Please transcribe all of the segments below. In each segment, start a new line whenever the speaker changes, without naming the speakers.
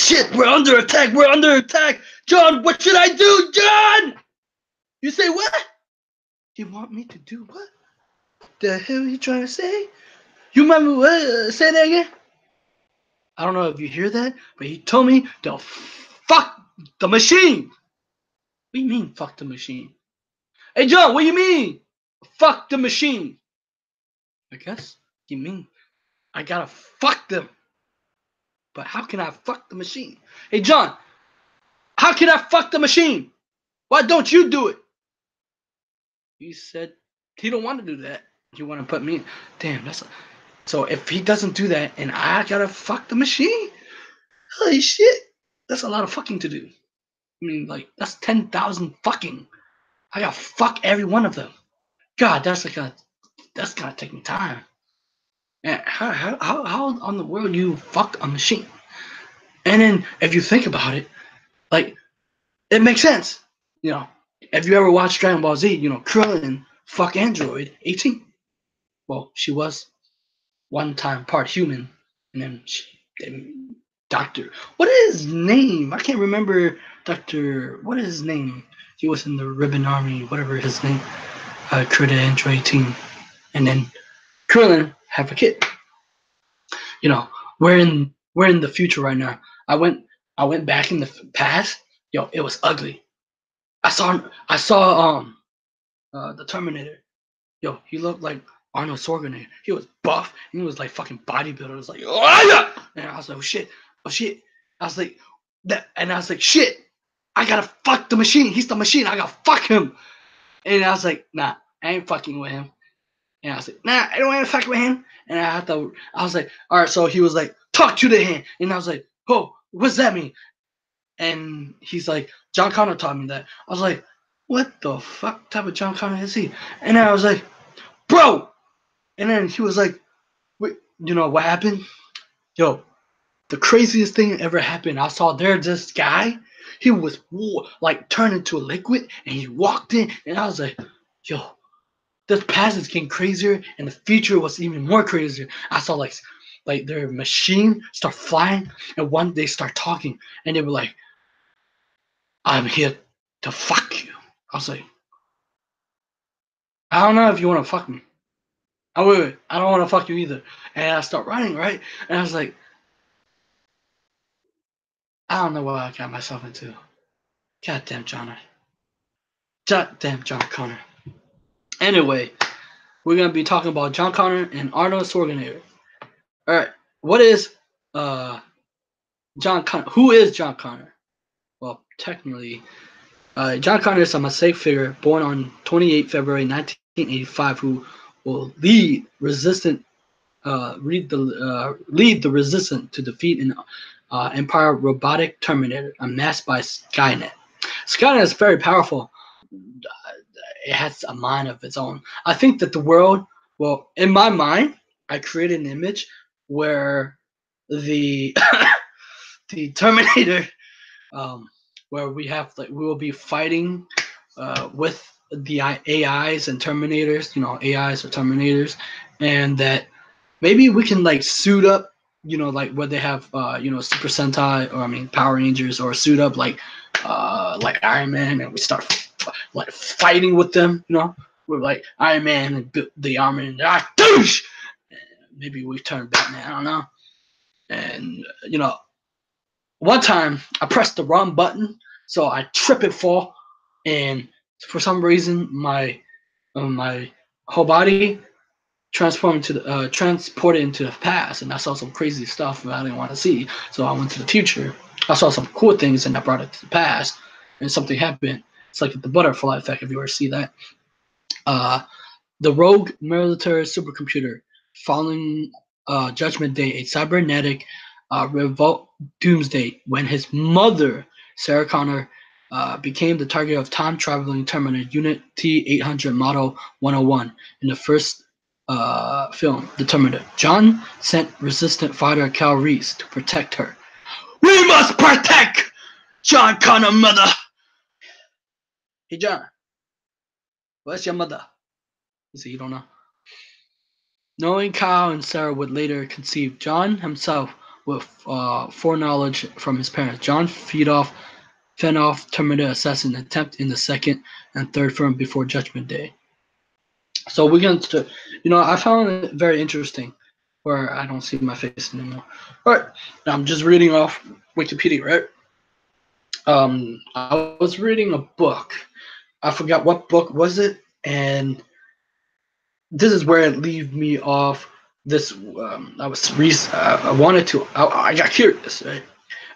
shit, we're under attack, we're under attack. John, what should I do, John? You say what? You want me to do what? The hell are you trying to say? You remember what? Say that again? I don't know if you hear that, but he told me to fuck the machine. What do you mean, fuck the machine? Hey, John, what do you mean? Fuck the machine. I guess you mean I gotta fuck them. But how can I fuck the machine? Hey, John, how can I fuck the machine? Why don't you do it? He said he don't want to do that. You want to put me in. Damn, so if he doesn't do that and I gotta fuck the machine, holy shit, that's a lot of fucking to do. I mean, like, that's 10,000 fucking. I gotta fuck every one of them. God, that's gonna take me time. And how on the world you fuck a machine? And then if you think about it, like, it makes sense. You know, if you ever watched Dragon Ball Z, you know, Krillin fuck Android 18. Well, she was one time part human, and then Doctor. What is his name? I can't remember. Doctor. What is his name? He was in the Ribbon Army, whatever his name. Created Android 18, and then Krillin have a kid. You know, we're in the future right now. I went back in the past. Yo, it was ugly. I saw the Terminator. Yo, he looked like Arnold Schwarzenegger. He was buff and he was like fucking bodybuilder. It was like, oh yeah! And I was like, oh shit. I was like that, and I was like, shit. I gotta fuck the machine. He's the machine. I gotta fuck him. And I was like, nah, I ain't fucking with him. And I was like, nah, I don't want to fuck with him. And I was like, all right. So he was like, talk to the hand. And I was like, oh, what's that mean? And he's like, John Connor taught me that. I was like, what the fuck type of John Connor is he? And then I was like, bro. And then he was like, wait, you know what happened? Yo, the craziest thing ever happened. I saw this guy. He was like turned into a liquid and he walked in. And I was like, yo, this past is getting crazier and the future was even more crazier. I saw like their machine start flying and one they start talking and they were like, I'm here to fuck you. I was like, I don't know if you want to fuck me. I don't want to fuck you either. And I start running, right? And I was like, I don't know what I got myself into. Goddamn John. Goddamn John Connor. Anyway, we're gonna be talking about John Connor and Arnold Schwarzenegger. All right, what is John Connor? Who is John Connor? Well, technically, John Connor is a Mosaic figure born on 28 February 1985 who will lead the resistance to defeat an Empire robotic Terminator amassed by Skynet. Skynet is very powerful. It has a mind of its own. I think that the world, well, in my mind, I created an image where the the Terminator, where we will be fighting with the AIs and Terminators, you know, AIs or Terminators, and that maybe we can like suit up, you know, like where they have you know, Super Sentai or Power Rangers, or suit up like Iron Man, and we start like fighting with them, you know, with like Iron Man and built the armor and douche. Maybe we turn Batman, I don't know. And you know, one time I pressed the wrong button, so I trip and fall, and for some reason my whole body transported into the past, and I saw some crazy stuff that I didn't want to see. So I went to the future. I saw some cool things, and I brought it to the past, and something happened. It's like the butterfly effect, if you ever see that. The rogue military supercomputer, following Judgment Day, a cybernetic revolt doomsday, when his mother, Sarah Connor, became the target of time-traveling Terminator Unit T-800 Model 101 in the first film, The Terminator. John sent resistant fighter Cal Reese to protect her. We must protect John Connor, mother! Hey, John. Where's your mother? You don't know. Knowing Kyle and Sarah would later conceive, John himself with foreknowledge from his parents. John fend off Terminator assassin attempt in the second and third film before Judgment Day. So we're going to, I found it very interesting where I don't see my face anymore. All right, now I'm just reading off Wikipedia, right? I was reading a book. I forgot what book was it, and this is where it leave me off. This I wanted to. I got curious. Right?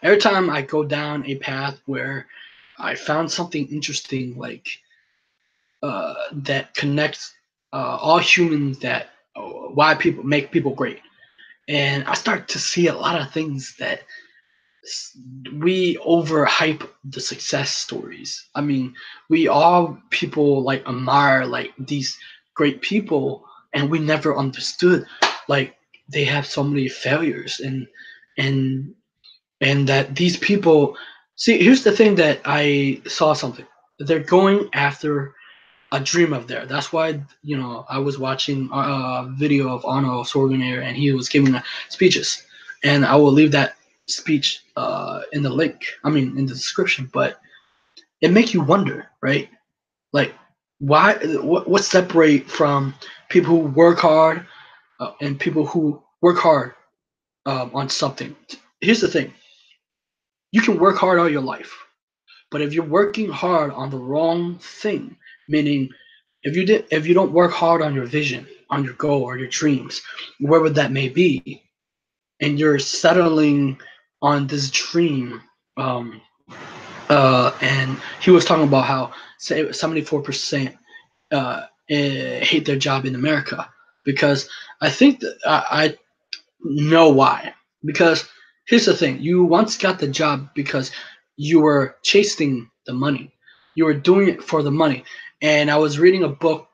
Every time I go down a path where I found something interesting, like that connects all humans, that why people make people great, and I start to see a lot of things that we overhype the success stories. I mean, we all people like admire like these great people, and we never understood like they have so many failures, and and that these people see. Here's the thing that I saw something. They're going after a dream of theirs. That's why I was watching a video of Arnold Schwarzenegger, and he was giving speeches, and I will leave that speech in the link. I mean, in the description. But it makes you wonder, right? Like, why? What separate from people who work hard and people who work hard on something? Here's the thing: you can work hard all your life, but if you're working hard on the wrong thing, meaning if you don't work hard on your vision, on your goal or your dreams, wherever that may be, and you're settling on this dream, and he was talking about how 74% hate their job in America, because I think that I know why. Because here's the thing: you once got the job because you were chasing the money, you were doing it for the money. And I was reading a book.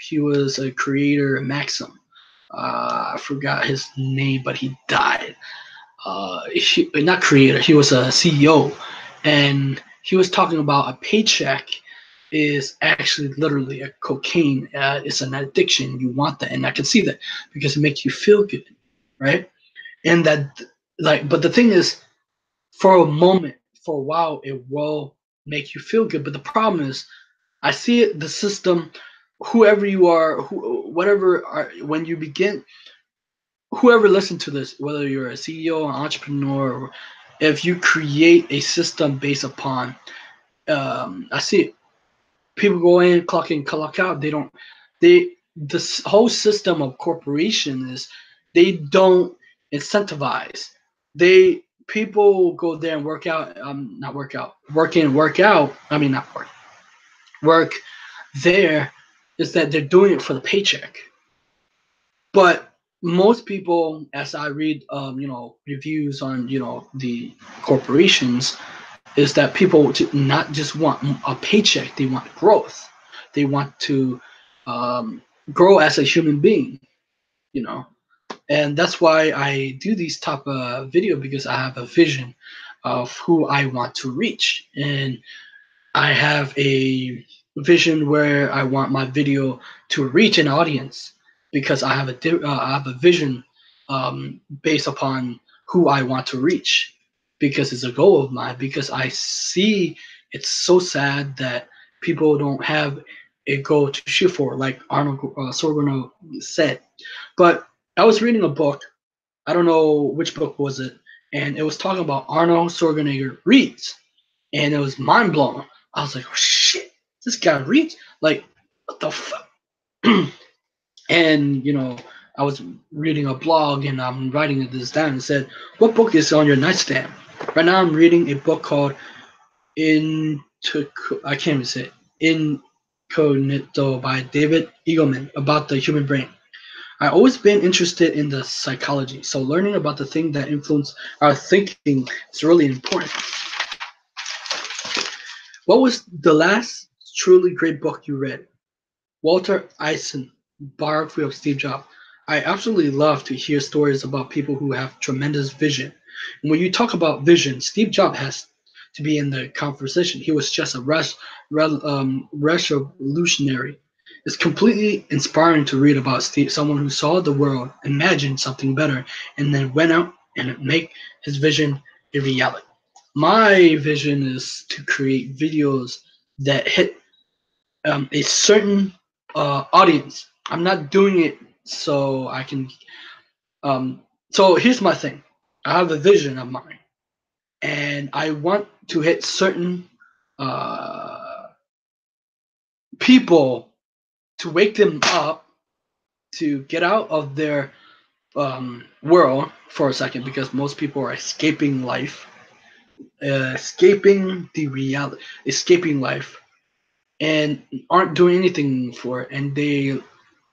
He was a creator, Maxim. I forgot his name, but he died. Not creator, he was a CEO, and he was talking about a paycheck is actually literally a cocaine. It's an addiction. You want that, and I can see that because it makes you feel good, right? And that, like, but the thing is, for a moment, for a while, it will make you feel good. But the problem is, I see it, the system, whoever you are, whatever, when you begin, whoever listens to this, whether you're a CEO, an entrepreneur, if you create a system based upon, I see it, people go in, clock out. This whole system of corporation is they don't incentivize. People go there and work out, not work out, work in, work out. I mean, not work there, is that they're doing it for the paycheck. But most people, as I read, reviews on, the corporations, is that people not just want a paycheck, they want growth. They want to grow as a human being, you know. And that's why I do these type of video, because I have a vision of who I want to reach, and I have a vision where I want my video to reach an audience, because I have a vision based upon who I want to reach, because it's a goal of mine. Because I see it's so sad that people don't have a goal to shoot for, like Arnold Schwarzenegger said. But I was reading a book. I don't know which book was it, and it was talking about Arnold Schwarzenegger reads, and it was mind blowing. I was like, oh shit, this guy reads, like, what the fuck? And I was reading a blog, and I'm writing this down, and said, what book is on your nightstand? Right now I'm reading a book called I can't even say it, Incognito by David Eagleman, about the human brain. I've always been interested in the psychology, so learning about the things that influence our thinking is really important. What was the last truly great book you read? Walter Isaacson, biography of Steve Jobs. I absolutely love to hear stories about people who have tremendous vision. And when you talk about vision, Steve Jobs has to be in the conversation. He was just a revolutionary. It's completely inspiring to read about Steve, someone who saw the world, imagined something better, and then went out and make his vision a reality. My vision is to create videos that hit a certain audience. I'm not doing it so I can. So here's my thing. I have a vision of mine, and I want to hit certain uh, people to wake them up to get out of their world for a second, because most people are escaping life, escaping the reality, escaping life, and aren't doing anything for it, and they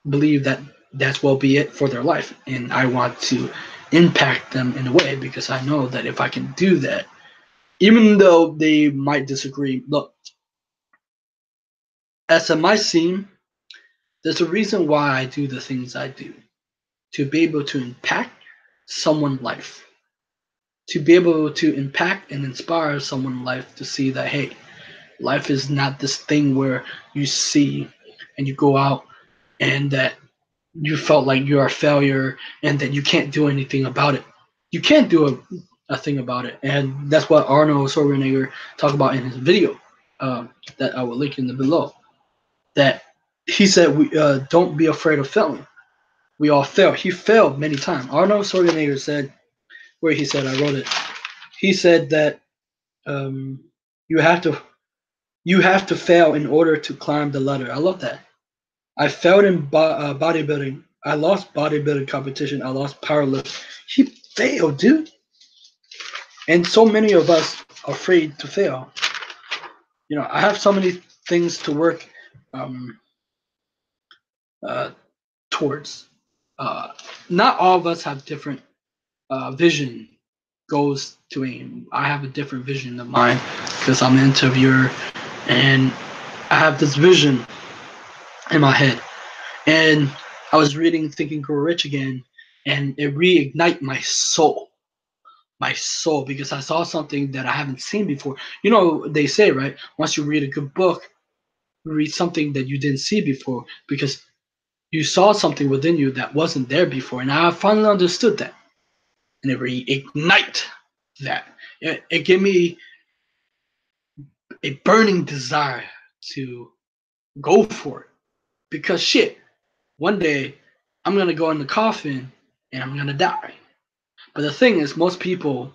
believe that that's will be it for their life. And I want to impact them in a way, because I know that if I can do that, even though they might disagree, look, as it might seem, there's a reason why I do the things I do, to be able to impact someone's life, to be able to impact and inspire someone's life to see that, hey, life is not this thing where you see and you go out and that you felt like you're a failure and that you can't do anything about it. You can't do a thing about it. And that's what Arnold Schwarzenegger talked about in his video that I will link in the below. That he said, we don't be afraid of failing. We all fail. He failed many times. Arnold Schwarzenegger said, where he said, I wrote it. He said that um, you have to fail in order to climb the ladder. I love that. I failed in bodybuilding. I lost bodybuilding competition. I lost powerlifting. He failed, dude. And so many of us are afraid to fail. You know, I have so many things to work um, uh, towards. Uh, Not all of us have different vision goes to aim. I have a different vision of mine because I'm an interviewer, and I have this vision in my head. And I was reading Think and Grow Rich again, and it reignited my soul, because I saw something that I haven't seen before. You know, they say, right? Once you read a good book, you read something that you didn't see before, because you saw something within you that wasn't there before. And I finally understood that, and it reignited that. It gave me a burning desire to go for it, because shit, one day I'm gonna go in the coffin and I'm gonna die. But the thing is, most people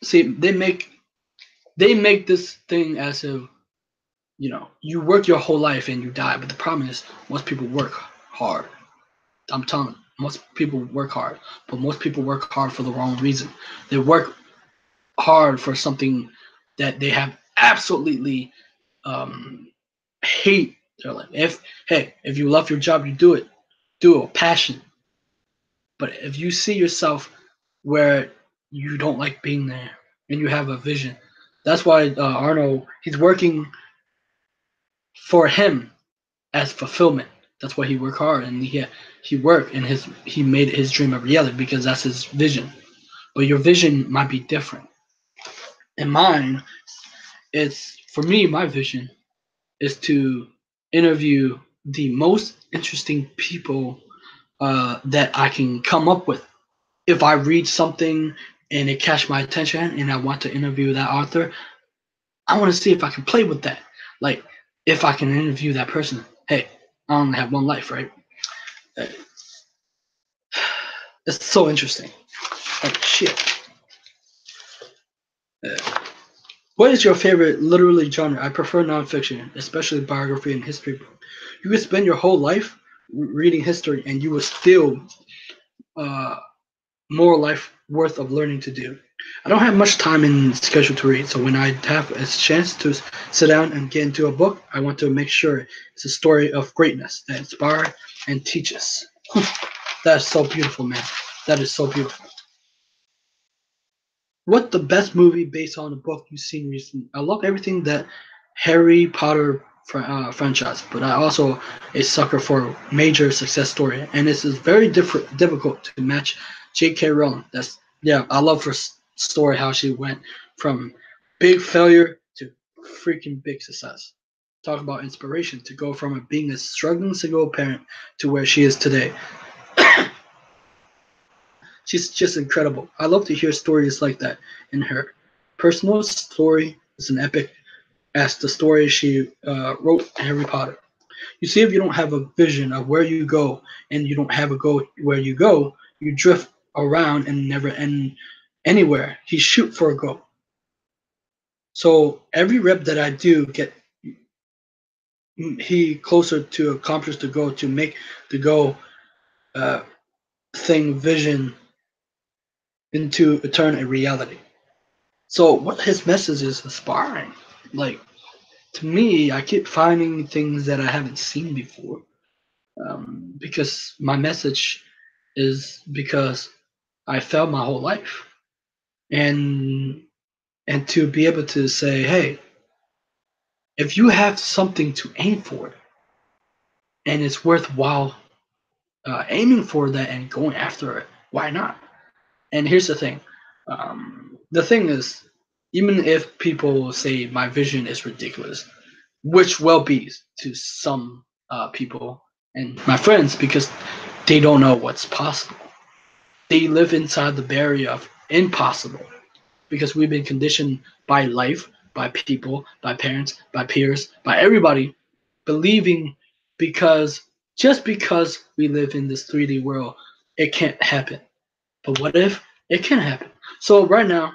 see they make this thing as if, you know, you work your whole life and you die. But the problem is, most people work hard. I'm telling you, most people work hard, but most people work hard for the wrong reason. They work hard for something that they have absolutely hate. They're like, if you love your job, you do it with passion. But if you see yourself where you don't like being there and you have a vision, that's why Arnold, he's working for him as fulfillment. That's why he worked hard, and he worked, and he made his dream a reality, because that's his vision. But your vision might be different. And mine, it's for me, my vision is to interview the most interesting people that I can come up with. If I read something and it catch my attention and I want to interview that author, I want to see if I can play with that. Like, if I can interview that person. Hey, I only have one life, right? It's so interesting. Like, shit. What is your favorite literary genre? I prefer nonfiction, especially biography and history book. You could spend your whole life reading history, and you will still uh, more life worth of learning to do. I don't have much time in schedule to read, so when I have a chance to sit down and get into a book, I want to make sure it's a story of greatness that inspires and teaches. That is so beautiful, man. That is so beautiful. What the best movie based on a book you've seen recently? I love everything that Harry Potter franchise, but I also a sucker for major success story, and this is very difficult to match J.K. Rowling. That's yeah, I love her story, how she went from big failure to freaking big success. Talk about inspiration to go from being a struggling single parent to where she is today. She's just incredible. I love to hear stories like that in her. Personal story is an epic as the story she wrote Harry Potter. You see, if you don't have a vision of where you go and you don't have a goal where you go, you drift around and never end anywhere. He shoot for a goal. So every rep that I do get he closer to accomplish the goal, to make the goal uh, thing vision into turn a reality. So what his message is inspiring. Like to me, I keep finding things that I haven't seen before. Because my message is because I failed my whole life, and to be able to say, hey, if you have something to aim for and it's worthwhile aiming for that and going after it, why not? And here's the thing is, even if people say my vision is ridiculous, which will be to some people and my friends, because they don't know what's possible. They live inside the barrier of impossible because we've been conditioned by life, by people, by parents, by peers, by everybody, believing because just because we live in this 3D world, it can't happen. But what if it can happen? So right now,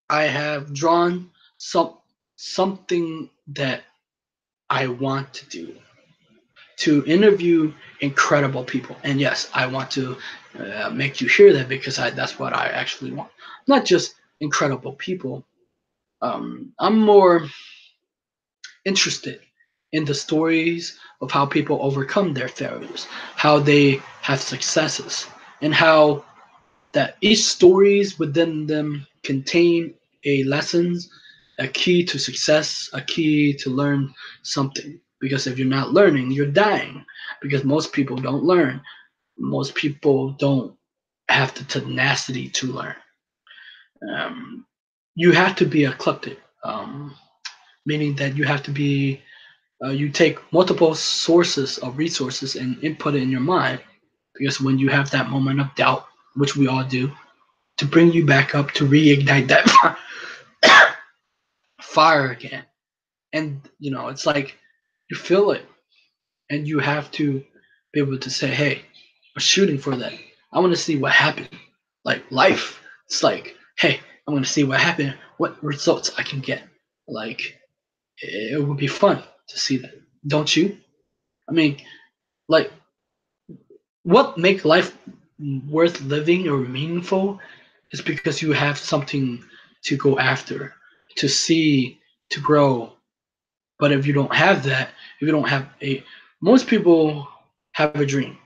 I have drawn something that I want to do, to interview incredible people. And yes, I want to make you hear that because that's what I actually want. Not just incredible people. I'm more interested in the stories of how people overcome their failures, how they have successes, and how that each stories within them contain a lessons, a key to success, a key to learn something. Because if you're not learning, you're dying. Because most people don't learn. Most people don't have the tenacity to learn. Um, you have to be eclectic, meaning that you have to be. You take multiple sources of resources and input it in your mind. Because when you have that moment of doubt, which we all do, to bring you back up, to reignite that fire again. And it's like you feel it, and you have to be able to say, "Hey, I'm shooting for that. I want to see what happened." Like life, it's like, "Hey, I'm going to see what happened, what results I can get." Like it would be fun to see that, don't you? I mean, like, what make life worth living or meaningful is because you have something to go after, to see, to grow. But if you don't have that, if you don't have most people have a dream.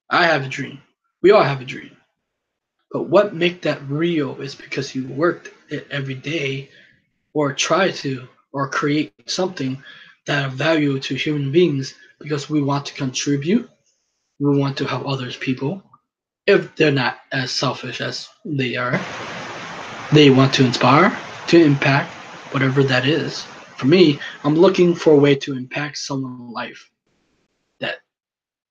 I have a dream. We all have a dream. But what make that real is because you worked it every day, or try to, or create something that of value to human beings, because we want to contribute. We want to help others people. If they're not as selfish as they are, they want to inspire, to impact, whatever that is. For me, I'm looking for a way to impact someone's life that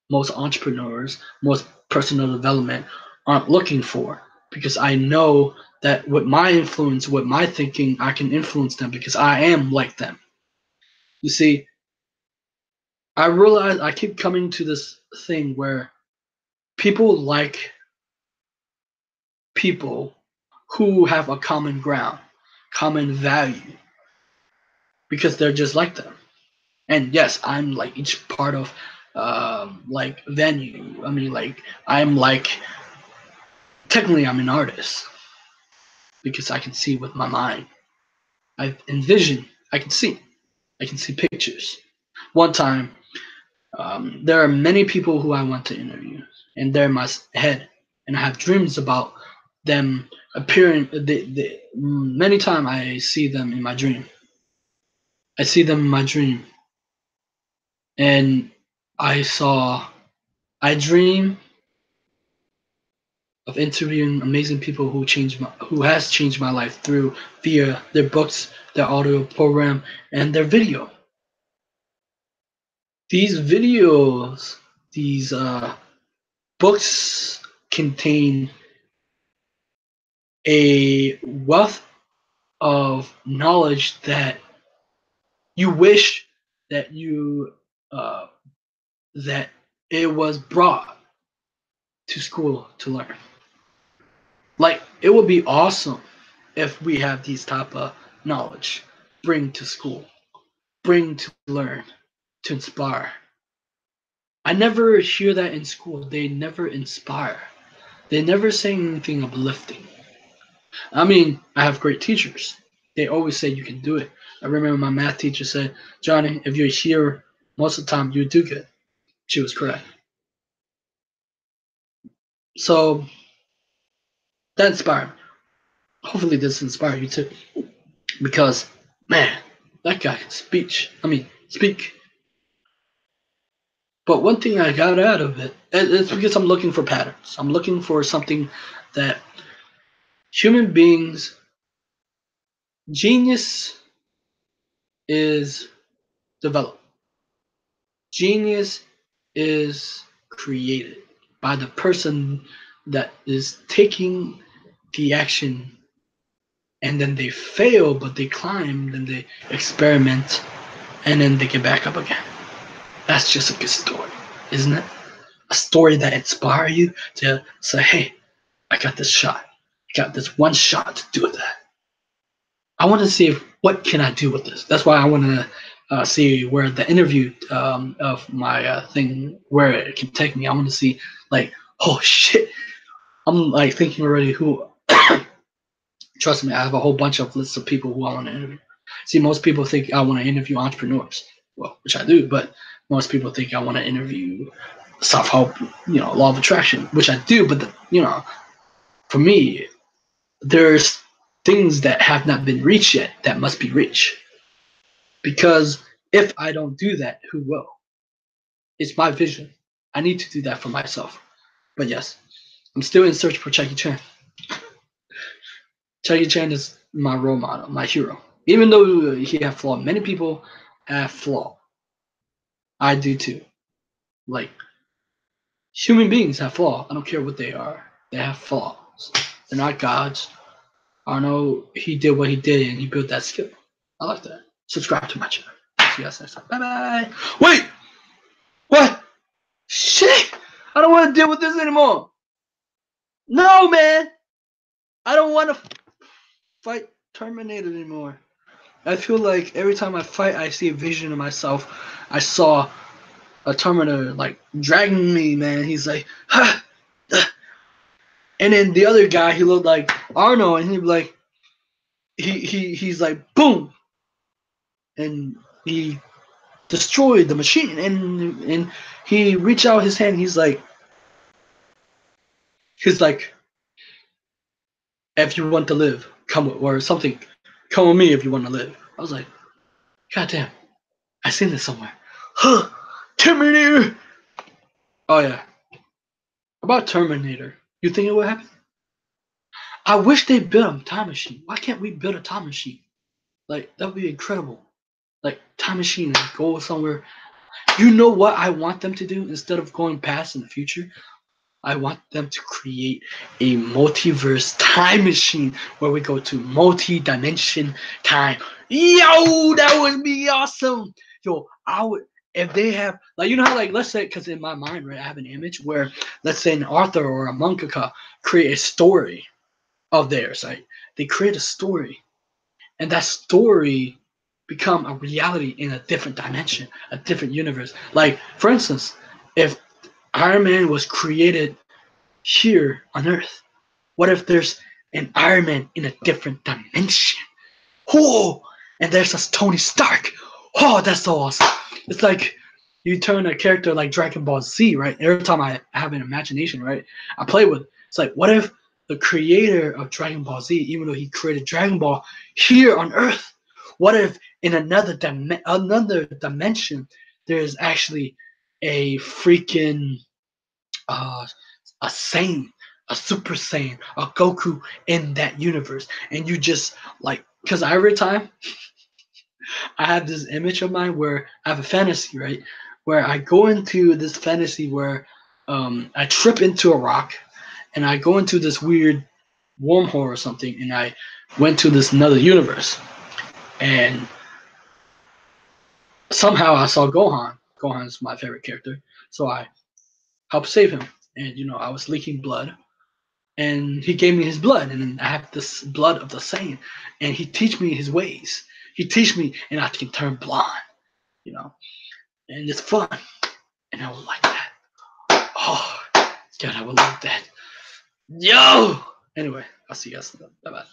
most entrepreneurs, most personal development aren't looking for. Because I know that with my influence, with my thinking, I can influence them because I am like them. You see, I realize I keep coming to this thing where people like people who have a common ground, common value, because they're just like them. And yes, I'm like each part of like venue. I mean, like I'm like technically I'm an artist because I can see with my mind. I envision. I can see pictures. One time, there are many people who I want to interview, and they're in my head, and I have dreams about them appearing. Many times I see them in my dream. I see them in my dream, and I saw. I dream of interviewing amazing people who has changed my life through via their books, their audio program, and their video. These videos, these books, contain a wealth of knowledge that you wish that you that it was brought to school to learn. Like, it would be awesome if we have these type of knowledge bring to school, bring to learn, to inspire. I never hear that in school. They never inspire. They never say anything uplifting. I mean, I have great teachers. They always say you can do it. I remember my math teacher said, Johnny, if you're here most of the time, you do good. She was correct. So that inspired me. Hopefully this inspires you too. Because, man, that guy can speak. But one thing I got out of it, it's because I'm looking for patterns. I'm looking for something that human beings, genius is developed. Genius is created by the person that is taking the action, and then they fail, but they climb, then they experiment, and then they get back up again. That's just a good story, isn't it? A story that inspires you to say, hey, I got this shot. I got this one shot to do that. I want to see what can I do with this. That's why I want to see where the interview of my thing, where it can take me. I want to see, like, oh shit. I'm like thinking already who. Trust me, I have a whole bunch of lists of people who I want to interview. See, most people think I want to interview entrepreneurs, well, which I do, but most people think I want to interview self-help, law of attraction, which I do, but for me, there's things that have not been reached yet that must be reached. Because if I don't do that, who will? It's my vision. I need to do that for myself. But yes, I'm still in search for Jackie Chan. Jackie Chan is my role model, my hero. Even though he has flaw, many people have flaw. I do too. Like, human beings have flaw. I don't care what they are. They have flaws. They're not gods. Arnold, he did what he did and he built that skill. I like that. Subscribe to my channel. See you guys next time. Bye bye. Wait! What? Shit! I don't want to deal with this anymore. No, man! I don't want to fight Terminator anymore. I feel like every time I fight, I see a vision of myself. I saw a Terminator like dragging me, man. He's like, ha! And then the other guy, he looked like Arnold, and he'd be like, he's like, boom! And he destroyed the machine, and he reached out his hand. He's like, if you want to live, come with, or something, come with me if you want to live. I was like, God damn, I seen this somewhere. Huh, Terminator. Oh yeah, about Terminator. You think it would happen? I wish they built a time machine. Why can't we build a time machine? Like, that would be incredible. Like, time machine and go somewhere. You know what I want them to do instead of going past in the future? I want them to create a multiverse time machine where we go to multi-dimension time. Yo, that would be awesome. Yo, I would, if they have, like, you know how, like, let's say, because in my mind, right, I have an image where, let's say, an author or a mangaka create a story of theirs, right? They create a story, and that story become a reality in a different dimension, a different universe. Like, for instance, if Iron Man was created here on Earth, what if there's an Iron Man in a different dimension? Oh, and there's a Tony Stark. Oh, that's so awesome. It's like you turn a character like Dragon Ball Z, right? Every time I have an imagination, right, I play with it. It's like, what if the creator of Dragon Ball Z, even though he created Dragon Ball here on Earth, what if in another dimension there's actually a freaking a Saiyan, a Super Saiyan, a Goku in that universe, and you just like, because every time I have this image of mine where I have a fantasy, right, where I go into this fantasy where I trip into a rock, and I go into this weird wormhole or something, and I went to this another universe, and somehow I saw Gohan. Gohan is my favorite character, so I helped save him. And I was leaking blood, and he gave me his blood, and then I have this blood of the Saiyan, and he teach me his ways. He teach me, and I can turn blonde, and it's fun, and I would like that. Oh, God, I would love that. Yo! Anyway, I'll see you guys. Bye bye.